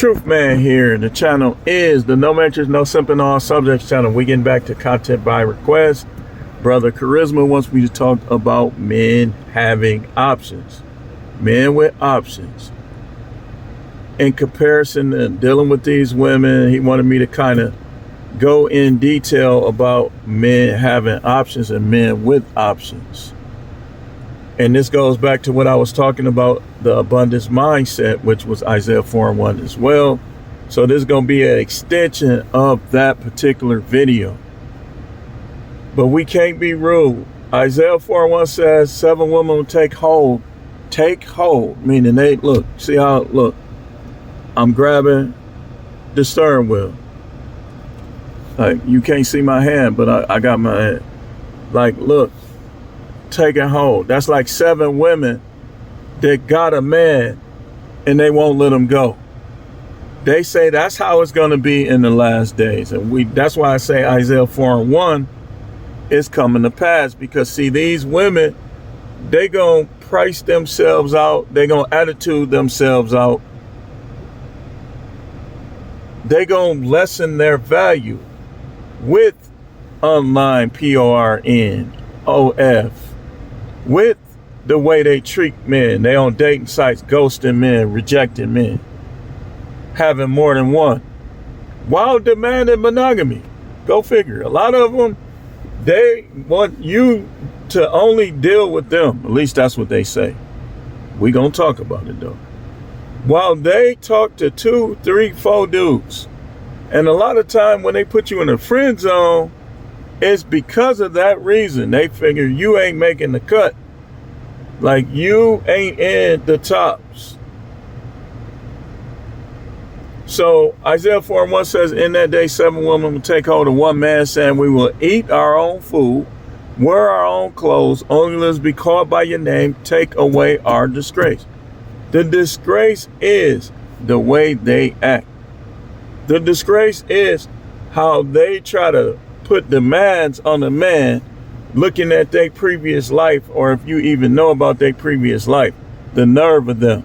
Truth Man here. The channel is the No Mentions, No Simping All Subjects channel. We getting back to content by request. Brother Charisma wants me to talk about men having options. Men with options. In comparison to dealing with these women, he wanted me to kind of go in detail about men having options and men with options. And this goes back to what I was talking about, the abundance mindset, which was Isaiah 4:1 as well. So this is going to be an extension of that particular video. But we can't be rude. Isaiah 4:1 says 7 women will take hold. Take hold, meaning they, look, see how, look, I'm grabbing the steering wheel. Like, you can't see my hand, but I got my hand. Like, look. Taking hold. That's like 7 women that got a man and they won't let him go. They say that's how it's going to be in the last days. And that's why I say Isaiah 4:1 is coming to pass, because see, these women, they going to price themselves out. They going to attitude themselves out. They going to lessen their value with online PORNOF. With the way they treat men. They on dating sites, ghosting men, rejecting men, having more than one, while demanding monogamy. Go figure. A lot of them, they want you to only deal with them. At least that's what they say. We gonna talk about it though. While they talk to 2, 3, 4 dudes. And a lot of time when they put you in a friend zone, it's because of that reason. They figure you ain't making the cut. Like, you ain't in the tops. So Isaiah 4:1 says, in that day 7 women will take hold of one man, saying, we will eat our own food, wear our own clothes, only let us be called by your name, take away our disgrace. The disgrace is the way they act. The disgrace is how they try to put demands on a man, looking at their previous life, or if you even know about their previous life. The nerve of them.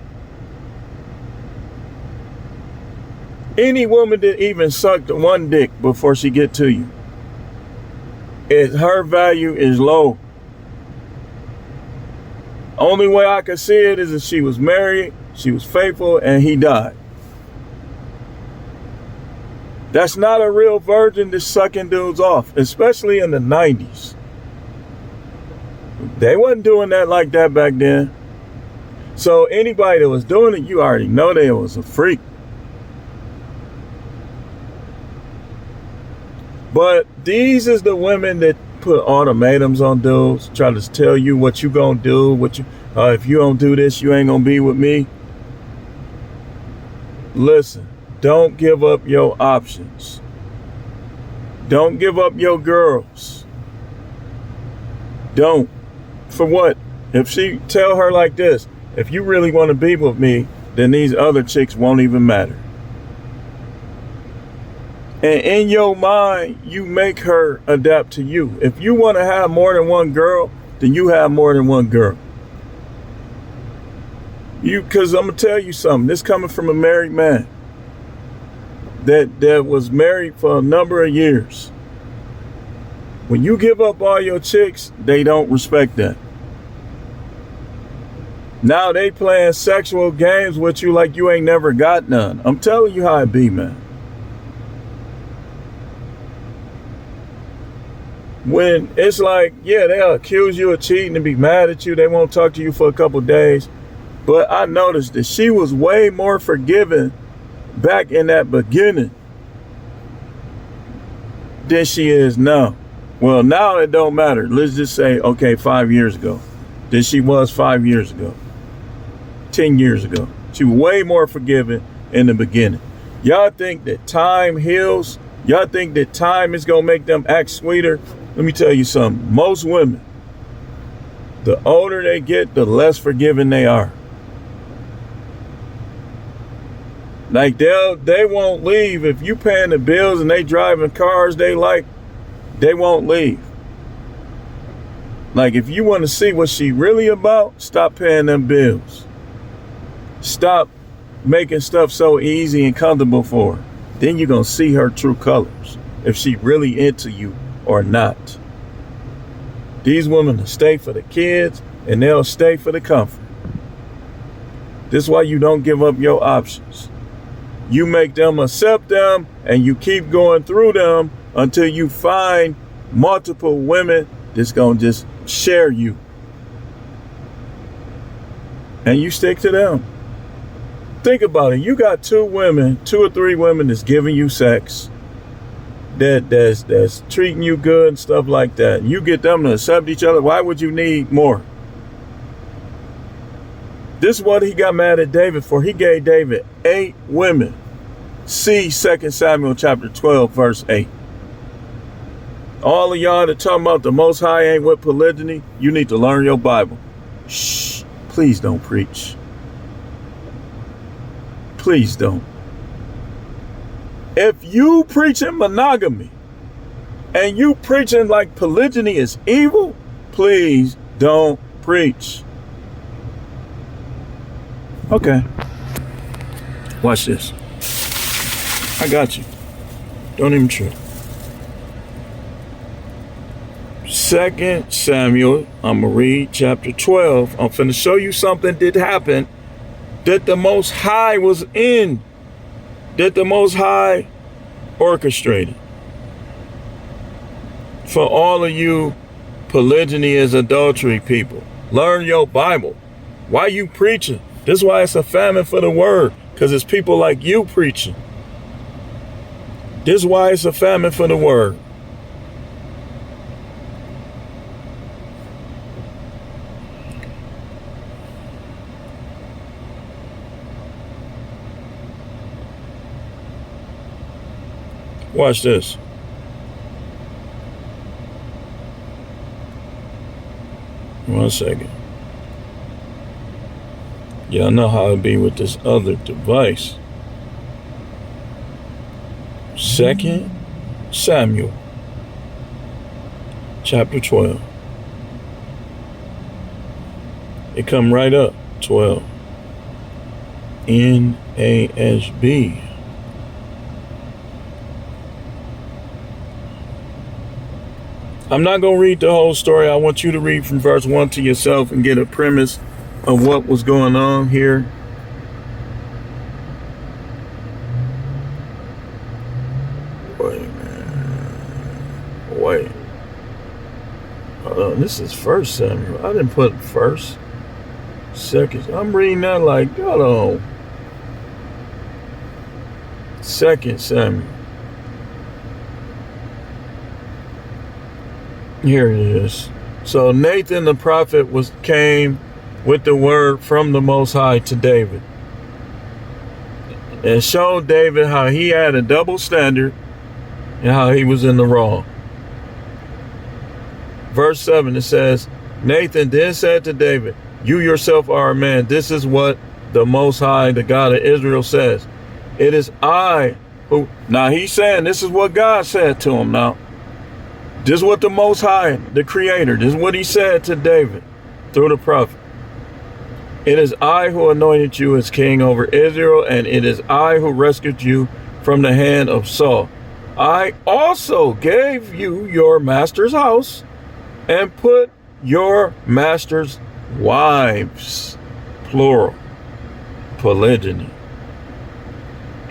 Any woman that even sucked one dick before she get to you, her value is low. Only way I can see it is if she was married, she was faithful, and he died. That's not a real virgin that's sucking dudes off, especially in the 90s. They wasn't doing that like that back then. So anybody that was doing it, you already know they was a freak. But these is the women that put ultimatums on dudes, try to tell you what you gonna do, if you don't do this, you ain't gonna be with me. Listen. Don't give up your options. Don't give up your girls. Don't. For what? If she tell her like this, if you really want to be with me, then these other chicks won't even matter. And in your mind, you make her adapt to you. If you want to have more than one girl, then you have more than one girl. Because I'm going to tell you something. This coming from a married man that was married for a number of years. When you give up all your chicks, they don't respect that. Now they playing sexual games with you like you ain't never got none. I'm telling you how it be, man. When it's like, yeah, they'll accuse you of cheating and be mad at you. They won't talk to you for a couple days. But I noticed that she was way more forgiving back in that beginning than she is now. Well, now it don't matter. Let's just say, okay, 5 years ago, than she was 5 years ago, 10 years ago. She was way more forgiving in the beginning. Y'all think that time heals? Y'all think that time is gonna make them act sweeter? Let me tell you something. Most women, the older they get, the less forgiving they are. Like, they won't leave. If you paying the bills and they driving cars they like, they won't leave. Like, if you want to see what she really about, stop paying them bills. Stop making stuff so easy and comfortable for her, then you're going to see her true colors, if she really into you or not. These women will stay for the kids and they'll stay for the comfort. This is why you don't give up your options. You make them accept them and you keep going through them until you find multiple women that's going to just share you. And you stick to them. Think about it. You got two or three women that's giving you sex, that's treating you good and stuff like that. You get them to accept each other. Why would you need more? This is what he got mad at David for. He gave David 8 women. See 2 Samuel chapter 12, verse 8. All of y'all that talking about the Most High ain't with polygyny, you need to learn your Bible. Shh, please don't preach. Please don't. If you preaching monogamy and you preaching like polygyny is evil, please don't preach. Okay. Watch this. I got you. Don't even trip. 2 Samuel, I'm going to read chapter 12. I'm finna show you something that happened that the Most High was in, that the Most High orchestrated. For all of you polygyny is adultery people, learn your Bible. Why you preaching? This is why it's a famine for the word, because it's people like you preaching. This is why it's a famine for the word. Watch this. One second. Y'all know how it be with this other device. 2 Samuel chapter 12. It come right up, 12. NASB. I'm not going to read the whole story. I want you to read from verse 1 to yourself and get a premise of what was going on here. Wait, man. Wait. This is 1 Samuel. I didn't put first. Second. I'm reading that like, hold on. 2 Samuel. Here it is. So Nathan the prophet came with the word from the Most High to David and showed David how he had a double standard and how he was in the wrong. Verse 7, it says, Nathan then said to David, you yourself are a man. This is what the Most High, the God of Israel, says. It is I who... Now he's saying this is what God said to him now. This is what the Most High, the Creator, this is what he said to David through the prophet. It is I who anointed you as king over Israel, and it is I who rescued you from the hand of Saul. I also gave you your master's house and put your master's wives, plural, polygyny,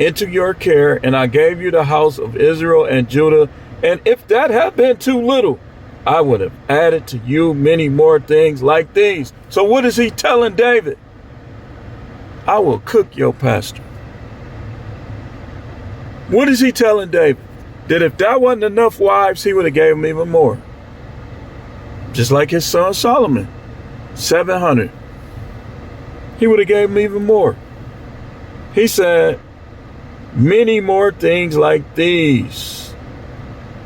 into your care, and I gave you the house of Israel and Judah. And if that had been too little, I would have added to you many more things like these. So what is he telling David? I will cook your pastor. What is he telling David? That if that wasn't enough wives, he would have gave him even more. Just like his son Solomon, 700. He would have gave him even more. He said, many more things like these.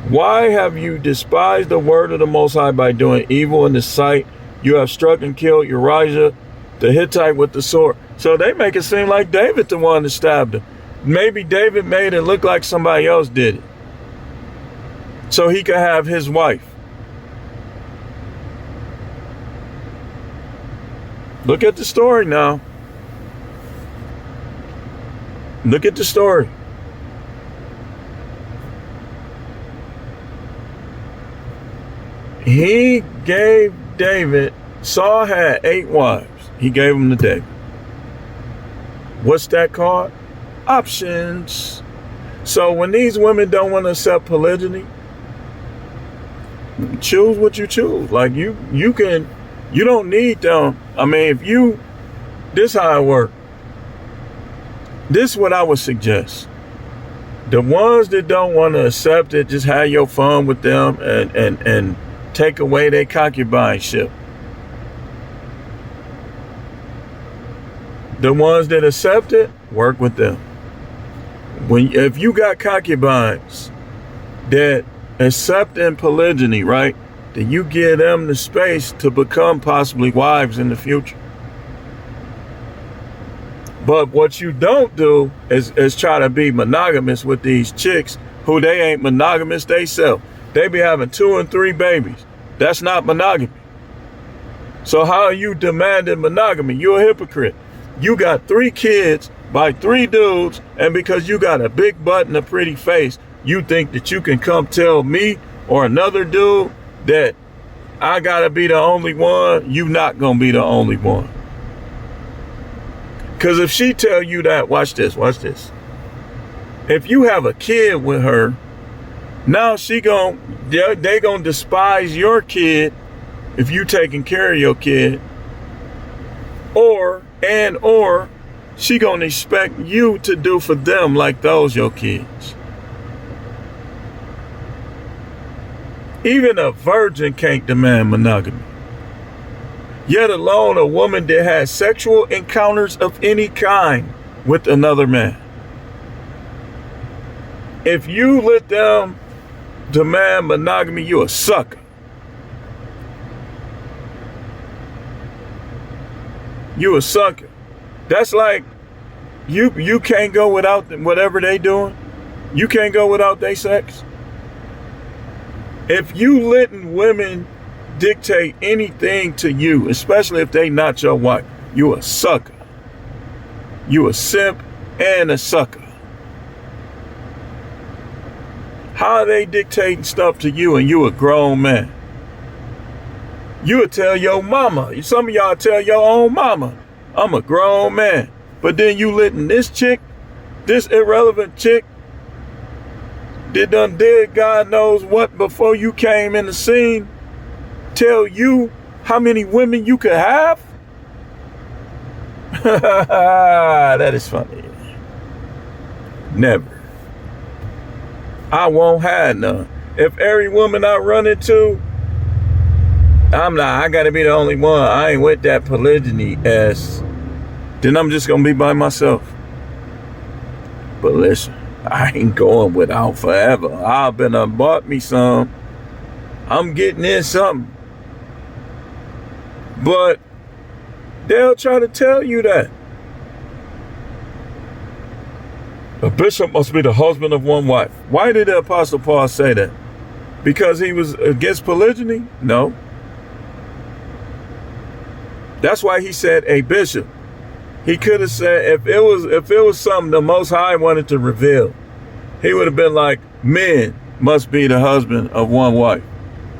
Why have you despised the word of the Most High by doing evil in the sight? You have struck and killed Uriah the Hittite with the sword. So they make it seem like David the one that stabbed him. Maybe David made it look like somebody else did it, so he could have his wife. Look at the story now. Look at the story. He gave David, Saul had 8 wives. He gave them to David. What's that called? Options. So when these women don't want to accept polygyny, choose what you choose. Like you don't need them. I mean, this how it works. This is what I would suggest. The ones that don't want to accept it, just have your fun with them and take away their concubineship. The ones that accept it, work with them. If you got concubines that accepting polygyny, right, then you give them the space to become possibly wives in the future. But what you don't do is try to be monogamous with these chicks who they ain't monogamous themselves. They be having 2 and 3 babies. That's not monogamy. So how are you demanding monogamy? You're a hypocrite. You got 3 kids by 3 dudes, and because you got a big butt and a pretty face, you think that you can come tell me or another dude that I gotta be the only one? You not gonna be the only one. Because if she tell you that, watch this. If you have a kid with her, now they gonna despise your kid if you taking care of your kid, or she gonna expect you to do for them like those your kids. Even a virgin can't demand monogamy, yet alone a woman that has sexual encounters of any kind with another man. If you let them demand monogamy, you a sucker. You a sucker. That's like you can't go without them, whatever they doing. You can't go without their sex. If you letting women dictate anything to you, especially if they not your wife, you a sucker. You a simp and a sucker. How are they dictating stuff to you and you a grown man? You would tell your mama. Some of y'all tell your own mama, I'm a grown man. But then you letting this chick, this irrelevant chick, that done did God knows what before you came in the scene, tell you how many women you could have? That is funny. Never. I won't have none. If every woman I run into, I gotta be the only one. I ain't with that polygyny ass. Then I'm just gonna be by myself. But listen, I ain't going without forever. I've been bought me some. I'm getting in something. But they'll try to tell you that a bishop must be the husband of one wife. Why did the Apostle Paul say that? Because he was against polygyny? No. That's why he said a bishop. He could have said, if it was something the Most High wanted to reveal, he would have been like, men must be the husband of one wife.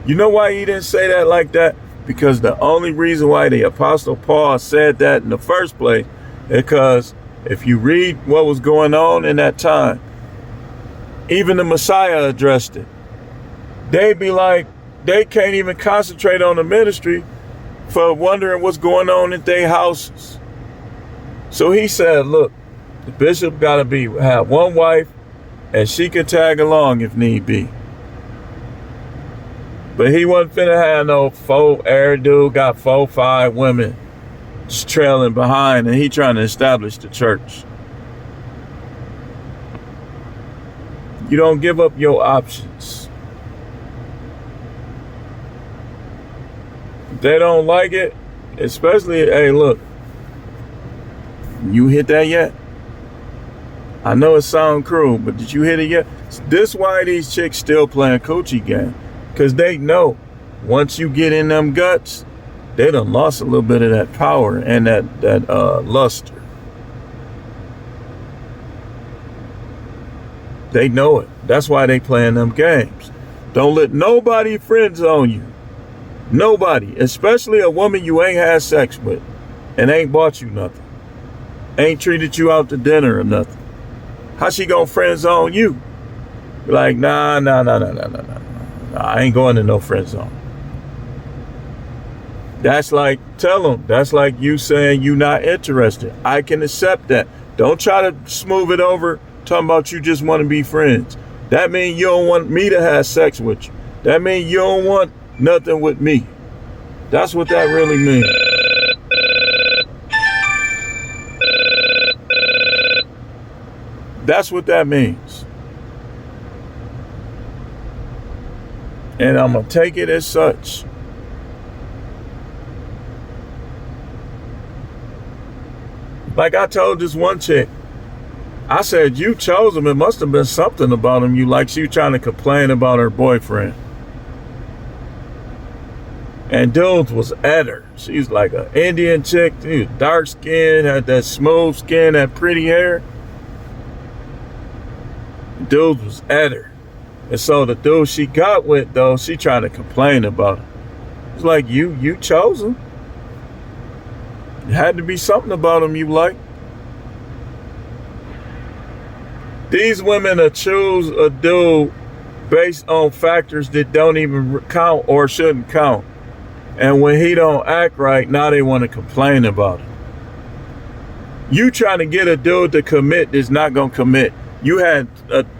You know why he didn't say that like that? Because the only reason why the Apostle Paul said that in the first place, because if you read what was going on in that time, even the Messiah addressed it. They'd be like, they can't even concentrate on the ministry for wondering what's going on in their houses. So he said, look, the bishop got to have one wife and she could tag along if need be. But he wasn't finna have no every dude got 4-5 women just trailing behind and he trying to establish the church. You don't give up your options. If they don't like it, especially, hey, look, you hit that yet? I know it sound cruel, but did you hit it yet? This why these chicks still playing coochie game. Because they know once you get in them guts, they done lost a little bit of that power and that luster. They know it. That's why they playing them games. Don't let nobody friend zone you. Nobody, especially a woman you ain't had sex with and ain't bought you nothing. Ain't treated you out to dinner or nothing. How she gonna friend zone you? Like, nah. I ain't going to no friend zone. That's like, tell them, that's like you saying you not interested. I can accept that. Don't try to smooth it over talking about you just want to be friends. That means you don't want me to have sex with you. That means you don't want nothing with me. That's what that really means. That's what that means. And I'm going to take it as such. Like I told this one chick, I said, you chose him. It must have been something about him you like. She was trying to complain about her boyfriend. And dudes was at her. She's like an Indian chick, dude, dark skin, had that smooth skin, that pretty hair. Dudes was at her. And so the dude she got with, though, she trying to complain about it. It's like, you chose him. It had to be something about him you like. These women will choose a dude based on factors that don't even count or shouldn't count. And when he don't act right, now they want to complain about it. You trying to get a dude to commit that's not going to commit. You had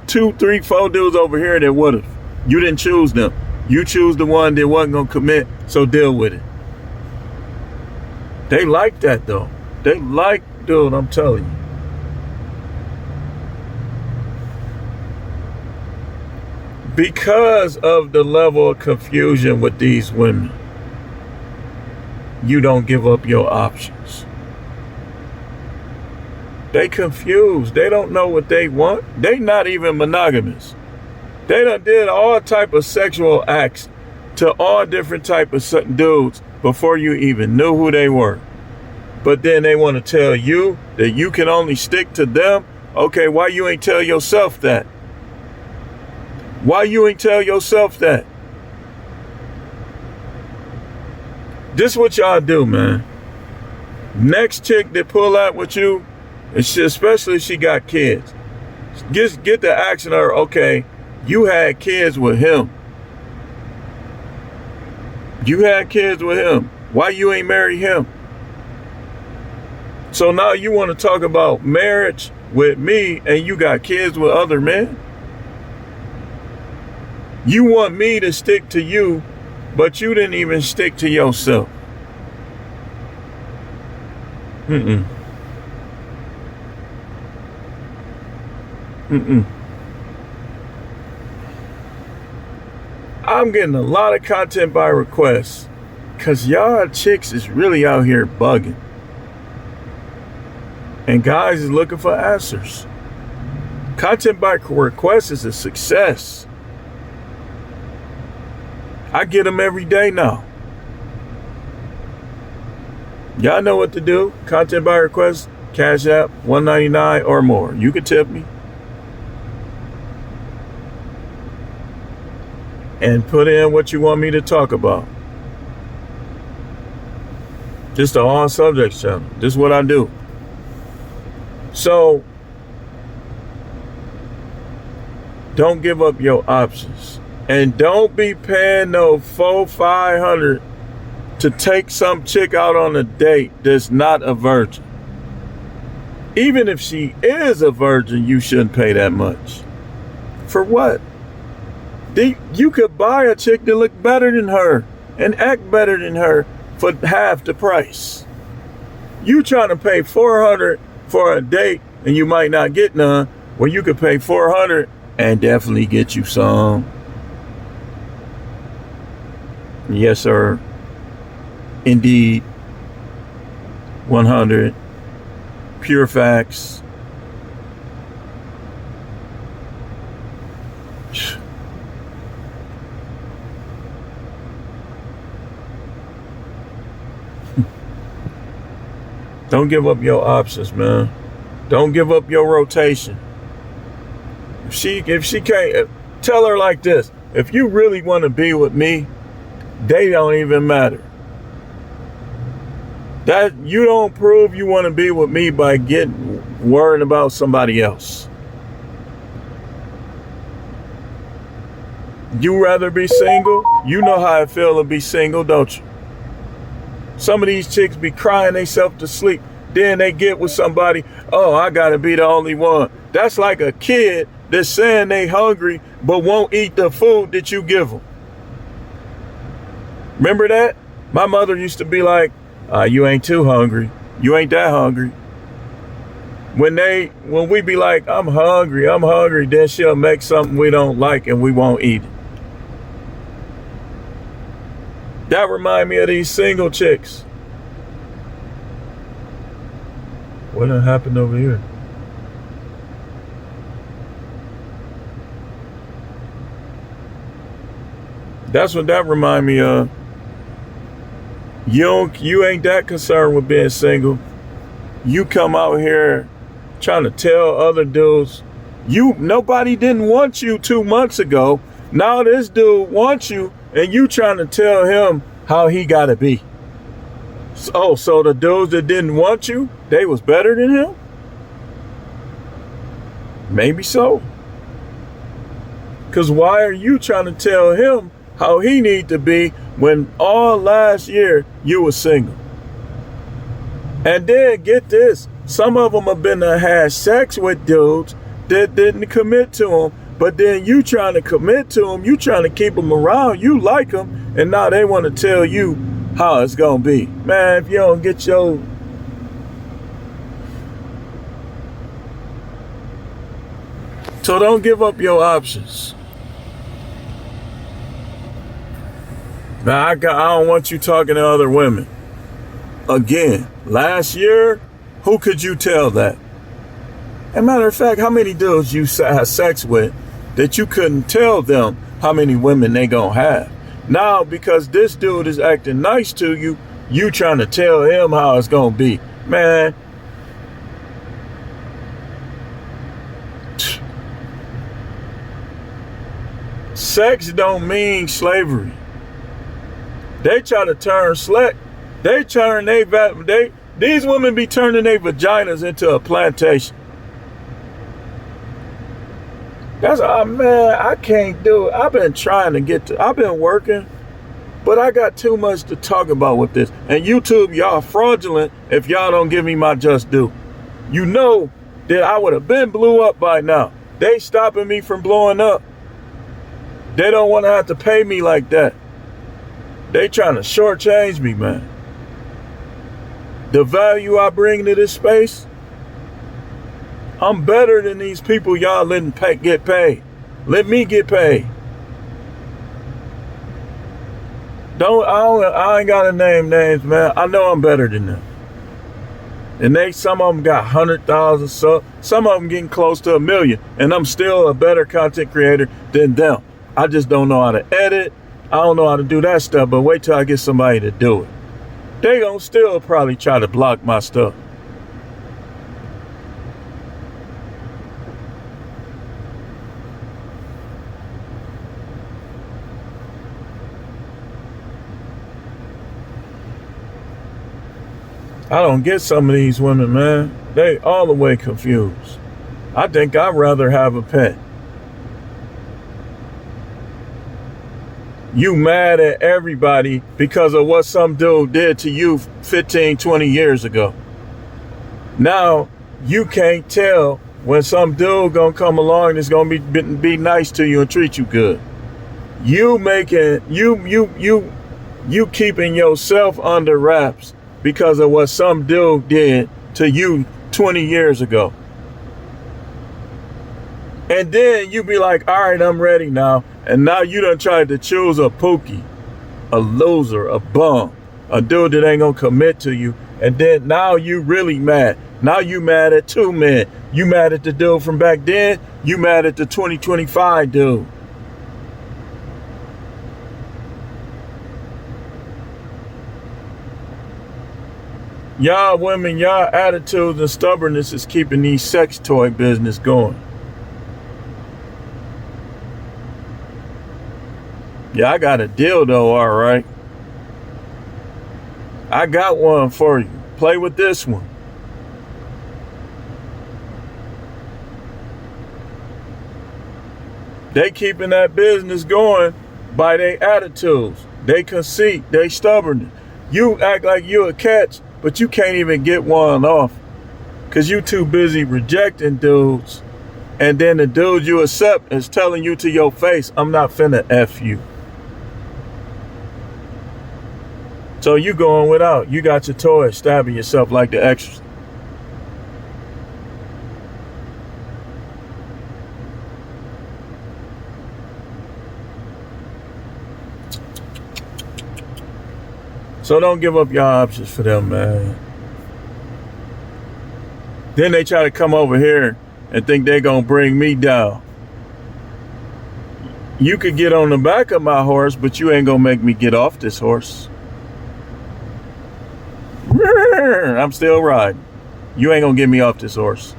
2, 3, 4 dudes over here that would have. You didn't choose them. You choose the one that wasn't going to commit, so deal with it. They like that, though. They like, dude, I'm telling you. Because of the level of confusion with these women, you don't give up your options. They confused. They don't know what they want. They not even monogamous. They done did all type of sexual acts to all different type of dudes before you even knew who they were. But then they want to tell you that you can only stick to them. Okay, why you ain't tell yourself that? Why you ain't tell yourself that? This what y'all do, man. Next chick that pull out with you, and she, especially if she got kids, get the action of her, okay, you had kids with him. You had kids with him. Why you ain't marry him? So now you want to talk about marriage with me and you got kids with other men? You want me to stick to you, but you didn't even stick to yourself. Mm-mm. I'm getting a lot of content by request because y'all chicks is really out here bugging. And guys is looking for answers. Content by request is a success. I get them every day now. Y'all know what to do. Content by request, Cash App, $1.99 or more. You can tip me. And put in what you want me to talk about. Just the all subjects channel. This is what I do. So, don't give up your options. And don't be paying no $400-500 to take some chick out on a date that's not a virgin. Even if she is a virgin, you shouldn't pay that much. For what? You could buy a chick that look better than her and act better than her for half the price. You trying to pay $400 for a date and you might not get none, where you could pay $400 and definitely get you some. Yes, sir. Indeed. 100. Pure facts. Don't give up your options, man. Don't give up your rotation. If she can't, tell her like this: if you really want to be with me, they don't even matter. That you don't prove you want to be with me by getting worried about somebody else. You rather be single? You know how I feel to be single, don't you? Some of these chicks be crying themselves to sleep. Then they get with somebody, oh, I gotta be the only one. That's like a kid that's saying they hungry but won't eat the food that you give them. Remember that? My mother used to be like, you ain't too hungry. You ain't that hungry. When we be like, I'm hungry, then she'll make something we don't like and we won't eat it. That remind me of these single chicks. What done happened over here? That's what that remind me of. You ain't that concerned with being single. You come out here trying to tell other dudes, nobody didn't want you 2 months ago. Now this dude wants you, and you trying to tell him how he gotta be. Oh, so the dudes that didn't want you, they was better than him? Maybe so. Because why are you trying to tell him how he need to be when all last year you were single? And then get this, some of them have been to have sex with dudes that didn't commit to them, but then you trying to commit to them, you trying to keep them around, you like them, and now they want to tell you how it's gonna be. Man, if you don't get your... So don't give up your options. Now, I don't want you talking to other women. Again, last year, who could you tell that? As a matter of fact, how many dudes you had sex with that you couldn't tell them how many women they gonna have? Now, because this dude is acting nice to you, you trying to tell him how it's gonna be. Man. Sex don't mean slavery. They try to turn these women be turning their vaginas into a plantation. That's, man, I can't do it. I've been working, but I got too much to talk about with this. And YouTube, y'all fraudulent if y'all don't give me my just due. You know that I would have been blew up by now. They stopping me from blowing up. They don't want to have to pay me like that. They trying to shortchange me, man. The value I bring to this space, I'm better than these people y'all letting get paid. Let me get paid. I ain't gotta name names, man. I know I'm better than them. And some of them got 100,000 subs. Some of them getting close to 1 million. And I'm still a better content creator than them. I just don't know how to edit. I don't know how to do that stuff, but wait till I get somebody to do it. They gonna still probably try to block my stuff. I don't get some of these women, man. They all the way confused. I think I'd rather have a pet. You mad at everybody because of what some dude did to you 15, 20 years ago. Now, you can't tell when some dude gonna come along that's gonna be nice to you and treat you good. You keeping yourself under wraps because of what some dude did to you 20 years ago. And then you be like, all right, I'm ready now. And now you done tried to choose a pookie, a loser, a bum, a dude that ain't gonna commit to you. And then now you really mad. Now you mad at two men. You mad at the dude from back then. You mad at the 2025 dude. Y'all women, y'all attitudes and stubbornness is keeping these sex toy business going. Yeah, I got a dildo, all right. I got one for you. Play with this one. They keeping that business going by their attitudes, they conceit, they stubbornness. You act like you a catch, but you can't even get one off because you too busy rejecting dudes. And then the dude you accept is telling you to your face, I'm not finna F you. So you going without. You got your toy stabbing yourself like the Exorcist. So don't give up your options for them, man. Then they try to come over here and think they're going to bring me down. You could get on the back of my horse, but you ain't going to make me get off this horse. I'm still riding. You ain't going to get me off this horse.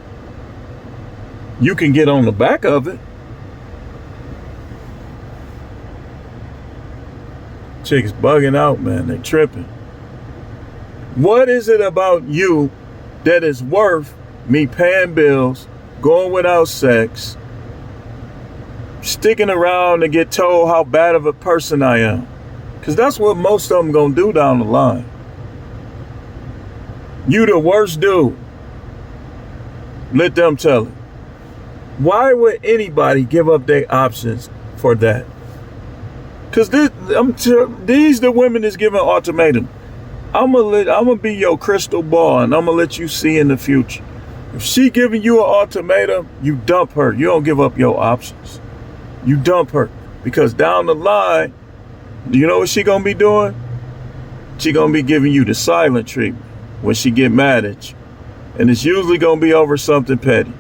You can get on the back of it. Chicks bugging out, man. They tripping. What is it about you that is worth me paying bills, going without sex, sticking around to get told how bad of a person I am? Because that's what most of them gonna do down the line. You the worst dude. Let them tell it. Why would anybody give up their options for that? Because these the women that's giving ultimatum. I'm gonna be your crystal ball and I'm gonna let you see in the future. If she giving you an ultimatum, you dump her. You don't give up your options. You dump her. Because down the line, do you know what she gonna be doing? She gonna be giving you the silent treatment when she get mad at you. And it's usually gonna be over something petty.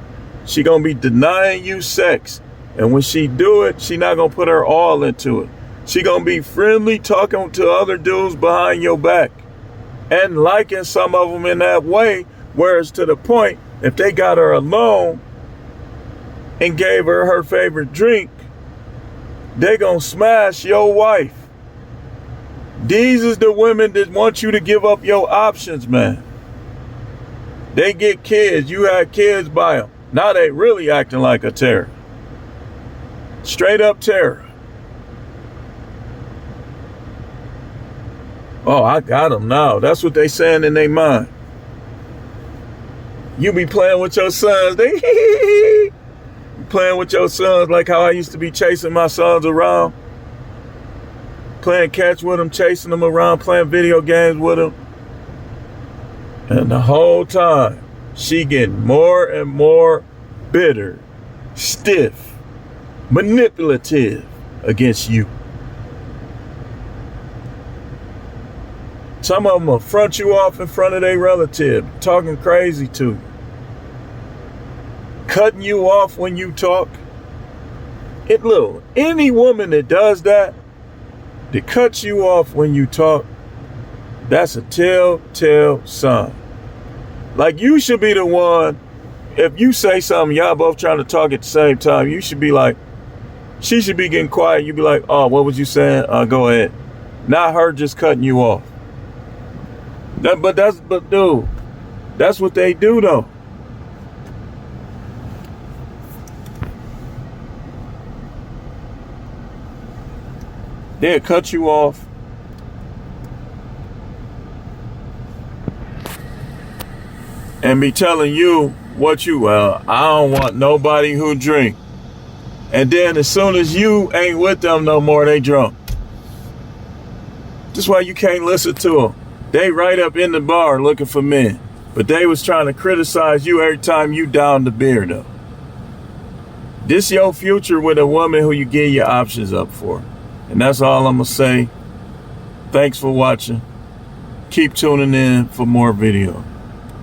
She gonna be denying you sex. And when she do it, she not gonna put her all into it. She gonna be friendly, talking to other dudes behind your back and liking some of them in that way. Whereas to the point, if they got her alone and gave her her favorite drink, they gonna smash your wife. These is the women that want you to give up your options, man. They get kids. You had kids by them. Now they really acting like a terror. Straight up terror. Oh, I got them now. That's what they saying in their mind. You be playing with your sons. They playing with your sons like how I used to be chasing my sons around. Playing catch with them, chasing them around, playing video games with them. And the whole time, she getting more and more bitter, stiff, manipulative against you. Some of them will front you off in front of their relative, talking crazy to you. Cutting you off when you talk. Look, any woman that does that cuts you off when you talk, that's a telltale sign. Like you should be the one, if you say something, y'all both trying to talk at the same time, you should be like, she should be getting quiet. You be like, oh, what was you saying? Go ahead. Not her just cutting you off. But dude, that's what they do though. They'll cut you off. And be telling you what I don't want nobody who drink. And then as soon as you ain't with them no more, they drunk. That's why you can't listen to them. They right up in the bar looking for men. But they was trying to criticize you every time you down the beer though. This your future with a woman who you give your options up for. And that's all I'm gonna say. Thanks for watching. Keep tuning in for more videos.